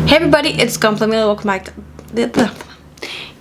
Hey everybody, it's Gunpla. Welcome back to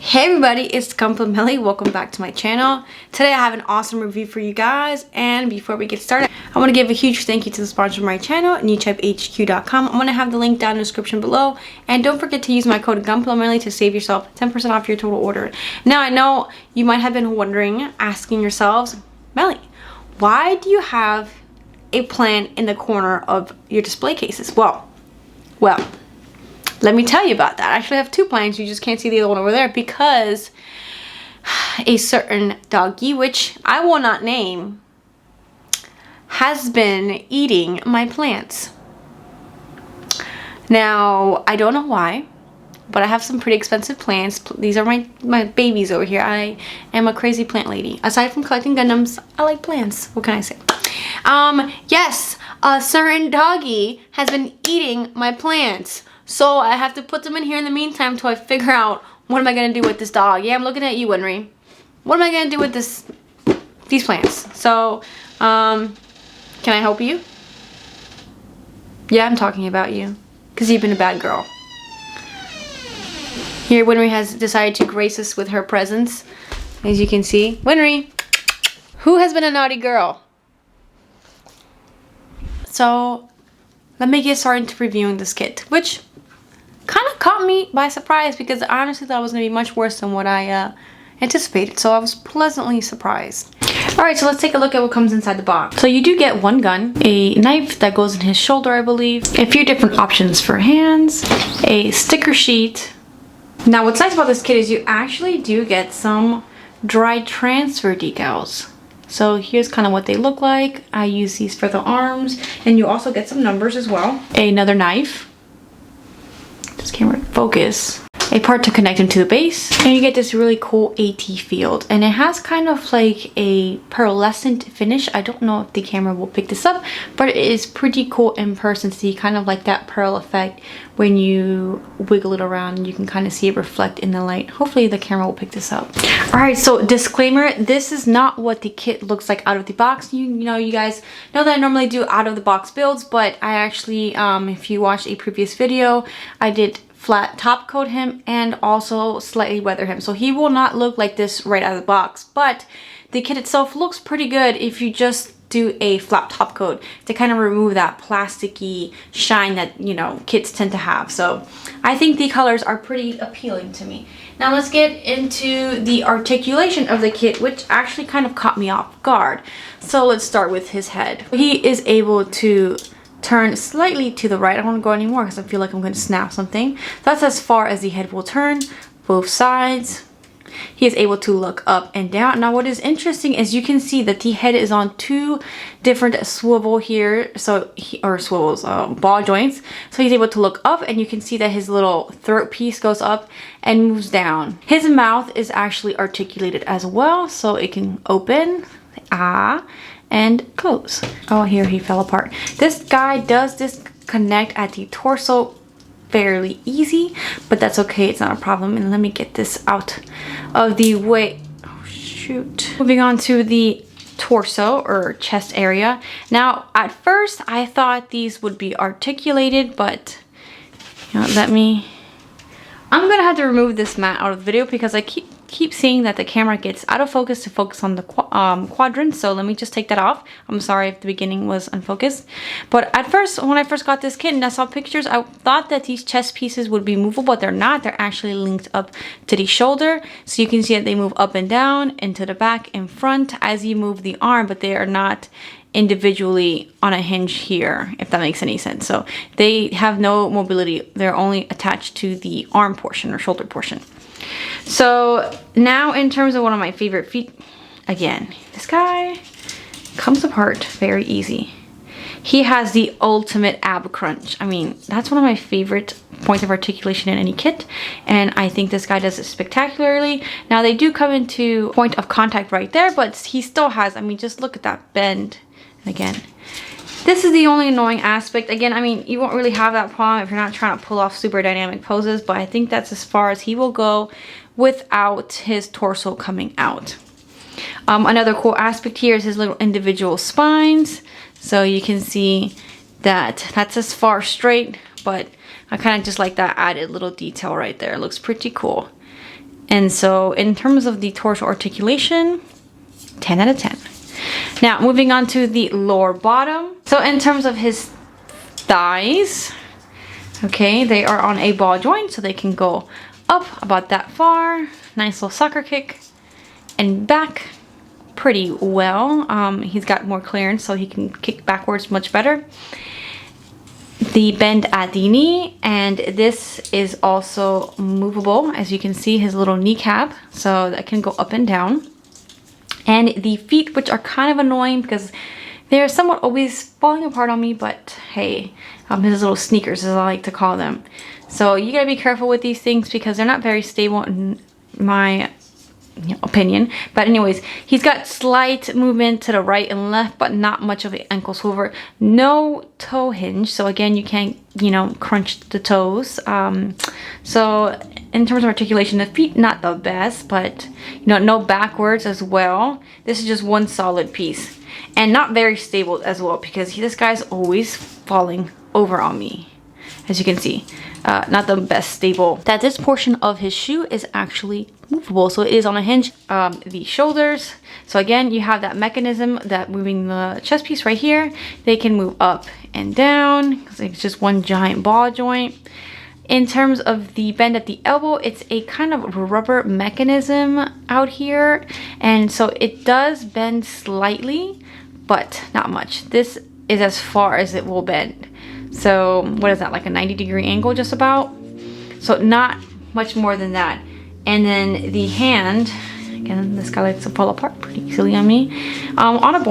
Hey everybody, it's Gunpla. Welcome back to my channel. Today I have an awesome review for you guys, and before we get started, I want to give a huge thank you to the sponsor of my channel, NewTypeHQ.com. I'm going to have the link down in the description below, and don't forget to use my code Gunpla to save yourself 10% off your total order. Now I know you might have been wondering, asking yourselves, Melly, why do you have a plant in the corner of your display cases? Well, let me tell you about that. I actually have two plants. You just can't see the other one over there because a certain doggy, which I will not name, has been eating my plants. Now, I don't know why, but I have some pretty expensive plants. These are my babies over here. I am a crazy plant lady. Aside from collecting Gundams, I like plants. What can I say? Yes, a certain doggy has been eating my plants. So I have to put them in here in the meantime until I figure out what am I going to do with this dog. Yeah, I'm looking at you, Winry. What am I going to do with these plants? So, can I help you? Yeah, I'm talking about you. Because you've been a bad girl. Here, Winry has decided to grace us with her presence. As you can see. Winry, who has been a naughty girl? So, let me get started into reviewing this kit, which kind of caught me by surprise because I honestly thought it was going to be much worse than what I anticipated. So I was pleasantly surprised. Alright, so let's take a look at what comes inside the box. So you do get one gun, a knife that goes in his shoulder, I believe, a few different options for hands, a sticker sheet. Now what's nice about this kit is you actually do get some dry transfer decals. So here's kind of what they look like. I use these for the arms, and you also get some numbers as well. Another knife. This camera focus. A part to connect into the base, and you get this really cool AT field, and it has kind of like a pearlescent finish. I don't know if the camera will pick this up, but it is pretty cool in person. See kind of like that pearl effect when you wiggle it around, and you can kind of see it reflect in the light. Hopefully the camera will pick this up. All right, so disclaimer, this is not what the kit looks like out of the box. You know, you guys know that I normally do out of the box builds, but I actually, if you watched a previous video, I did flat top coat him and also slightly weather him, so he will not look like this right out of the box. But the kit itself looks pretty good if you just do a flat top coat to kind of remove that plasticky shine that, you know, kits tend to have. So I think the colors are pretty appealing to me. Now let's get into the articulation of the kit, which actually kind of caught me off guard. So let's start with his head. He is able to turn slightly to the right. I don't want to go anymore because I feel like I'm going to snap something. That's as far as the head will turn, both sides. He is able to look up and down. Now what is interesting is you can see that the head is on two different swivel here, ball joints. So he's able to look up, and you can see that his little throat piece goes up and moves down. His mouth is actually articulated as well, so it can open, and close. Oh, here he fell apart. This guy does disconnect at the torso fairly easy, but that's okay, it's not a problem. And let me get this out of the way. Oh shoot. Moving on to the torso or chest area. Now at first I thought these would be articulated, but you know, I'm gonna have to remove this mat out of the video because I keep seeing that the camera gets out of focus to focus on the quadrant. So let me just take that off. I'm sorry if the beginning was unfocused. But at first, when I first got this kit and I saw pictures, I thought that these chest pieces would be movable, but they're not. They're actually linked up to the shoulder. So you can see that they move up and down, into the back and front as you move the arm, but they are not individually on a hinge here, if that makes any sense. So they have no mobility. They're only attached to the arm portion or shoulder portion. So now in terms of one of my favorite feet, again, this guy comes apart very easy. He has the ultimate ab crunch. I mean, that's one of my favorite points of articulation in any kit, and I think this guy does it spectacularly. Now they do come into point of contact right there, but he still has, I mean, just look at that bend. And again, this is the only annoying aspect. Again, I mean, you won't really have that problem if you're not trying to pull off super dynamic poses, but I think that's as far as he will go without his torso coming out. Another cool aspect here is his little individual spines. So you can see that that's as far straight, but I kind of just like that added little detail right there. It looks pretty cool. And so in terms of the torso articulation, 10 out of 10. Now moving on to the lower bottom. So in terms of his thighs, okay, they are on a ball joint, so they can go up about that far. Nice little sucker kick and back pretty well. He's got more clearance, so he can kick backwards much better. The bend at the knee, and this is also movable, as you can see his little kneecap, so that can go up and down. And the feet, which are kind of annoying because they're somewhat always falling apart on me, but hey, his little sneakers, as I like to call them. So you gotta be careful with these things because they're not very stable in my opinion. But anyways, he's got slight movement to the right and left, but not much of an ankle swivel. No toe hinge, so again, you can't, you know, crunch the toes. So in terms of articulation, the feet not the best, but you know, no backwards as well. This is just one solid piece and not very stable as well because this guy's always falling over on me, as you can see. Not the best stable. That this portion of his shoe is actually movable, so it is on a hinge. The shoulders, so again, you have that mechanism that moving the chest piece right here, they can move up and down because it's just one giant ball joint. In terms of the bend at the elbow, it's a kind of rubber mechanism out here, and so it does bend slightly, but not much. This is as far as it will bend. So what is that, like a 90-degree angle just about? So not much more than that. And then the hand, again, this guy likes to fall apart pretty easily on me. On a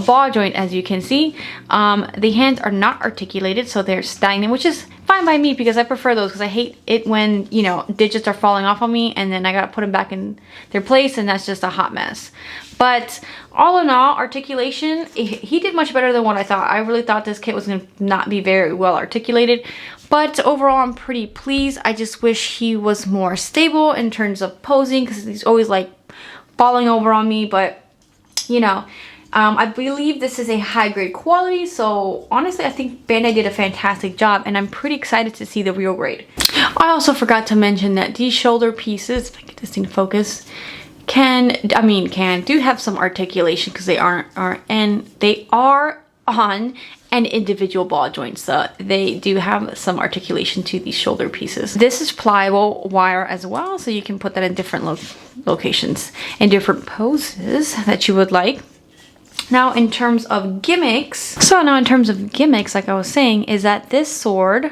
ball joint, as you can see, the hands are not articulated, so they're stagnant, which is fine by me because I prefer those because I hate it when, you know, digits are falling off on me and then I gotta put them back in their place, and that's just a hot mess. But all in all, articulation, he did much better than what I thought. I really thought this kit was gonna not be very well articulated, but overall I'm pretty pleased. I just wish he was more stable in terms of posing because he's always like falling over on me, but you know, I believe this is a high grade quality, so honestly I think Bandai did a fantastic job and I'm pretty excited to see the real grade. I also forgot to mention that these shoulder pieces, if I get this thing to focus, do have some articulation because they are on an individual ball joint, so they do have some articulation to these shoulder pieces. This is pliable wire as well, so you can put that in different locations and different poses that you would like. Now in terms of gimmicks, like I was saying, is that this sword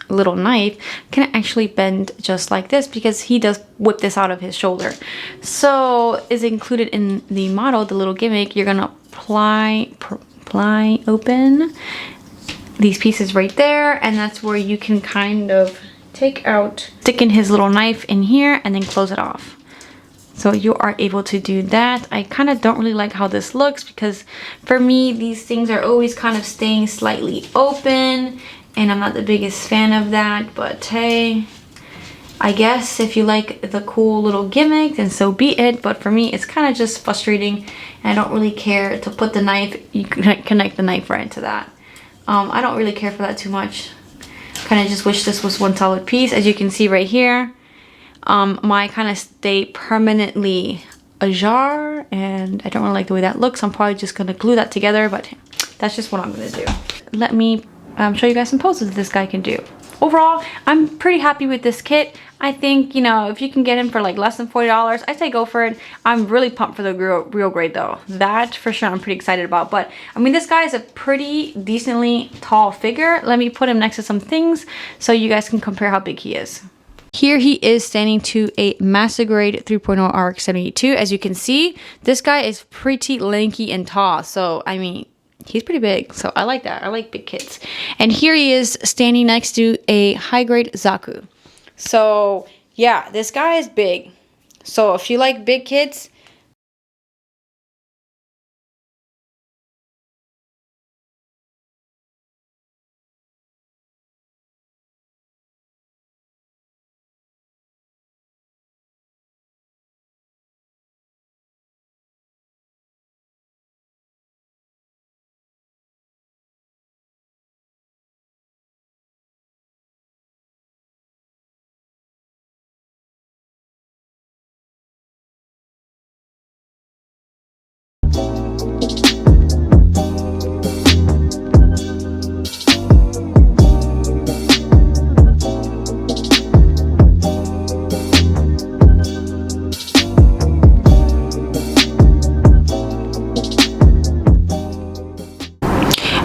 little knife can actually bend just like this because he does whip this out of his shoulder. So is included in the model, the little gimmick, you're gonna pry open these pieces right there, and that's where you can kind of stick in his little knife in here and then close it off. So you are able to do that. I kind of don't really like how this looks because for me, these things are always kind of staying slightly open and I'm not the biggest fan of that, but hey, I guess if you like the cool little gimmick, then so be it. But for me, it's kind of just frustrating and I don't really care to put the knife, you can connect the knife right into that. I don't really care for that too much. Kind of just wish this was one solid piece. As you can see right here, mine kind of stay permanently ajar and I don't really like the way that looks. I'm probably just gonna glue that together, but that's just what I'm gonna do. Let me show you guys some poses that this guy can do. Overall, I'm pretty happy with this kit. I think, you know, if you can get him for like less than $40, I say go for it. I'm really pumped for the real grade though. That for sure I'm pretty excited about. But I mean, this guy is a pretty decently tall figure. Let me put him next to some things so you guys can compare how big he is. Here he is standing to a Master Grade 3.0 RX-72. As you can see, this guy is pretty lanky and tall. So, I mean, he's pretty big. So, I like that. I like big kids. And here he is standing next to a high-grade Zaku. So, yeah, this guy is big. So, if you like big kids,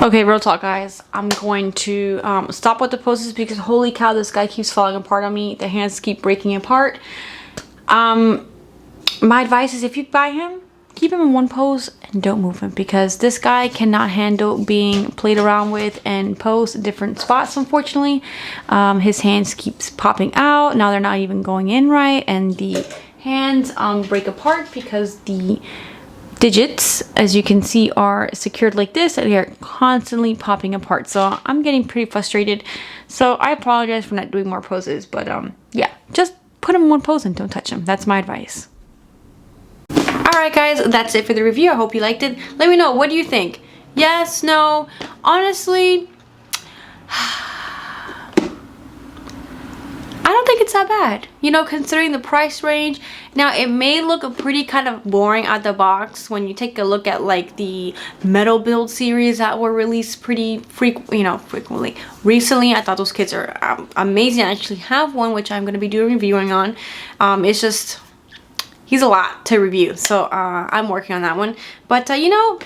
Okay, real talk, guys. I'm going to stop with the poses because holy cow, this guy keeps falling apart on me. The hands keep breaking apart. My advice is if you buy him, keep him in one pose and don't move him, because this guy cannot handle being played around with and posed in different spots, unfortunately. His hands keeps popping out. Now they're not even going in right, and the hands break apart because the digits, as you can see, are secured like this, and they are constantly popping apart. So I'm getting pretty frustrated. So I apologize for not doing more poses, but yeah, just put him in one pose and don't touch him. That's my advice. Alright guys, that's it for the review. I hope you liked it. Let me know, what do you think? Yes, no? Honestly, I don't think it's that bad, you know, considering the price range. Now, it may look pretty kind of boring out the box when you take a look at like the metal build series that were released pretty frequently. Recently, I thought those kits are amazing. I actually have one which I'm going to be doing reviewing on. It's just, he's a lot to review, so I'm working on that one. But you know,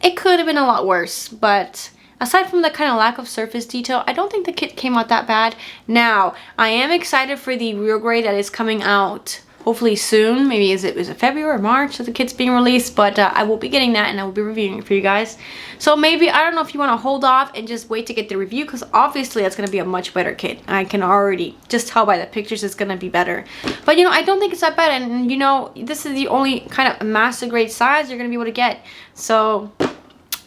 it could have been a lot worse, but aside from the kind of lack of surface detail, I don't think the kit came out that bad. Now, I am excited for the real grade that is coming out hopefully soon. Maybe is it February or March that the kit's being released, but I will be getting that and I will be reviewing it for you guys. So maybe, I don't know if you want to hold off and just wait to get the review, because obviously that's going to be a much better kit. I can already just tell by the pictures it's going to be better. But you know, I don't think it's that bad, and you know, this is the only kind of master grade size you're going to be able to get. So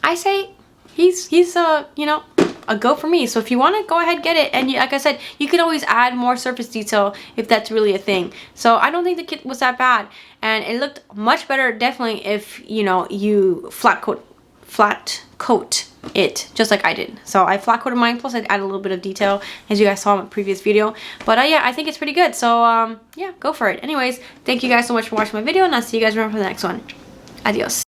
I say he's you know, a go for me. So if you want it, go ahead, get it. And like I said, you can always add more surface detail if that's really a thing. So I don't think the kit was that bad, and it looked much better definitely if, you know, you flat coat it just like I did. So I flat coated mine, plus I added a little bit of detail as you guys saw in my previous video. But yeah, I think it's pretty good. So yeah, go for it. Anyways, thank you guys so much for watching my video, and I'll see you guys around for the next one. Adios.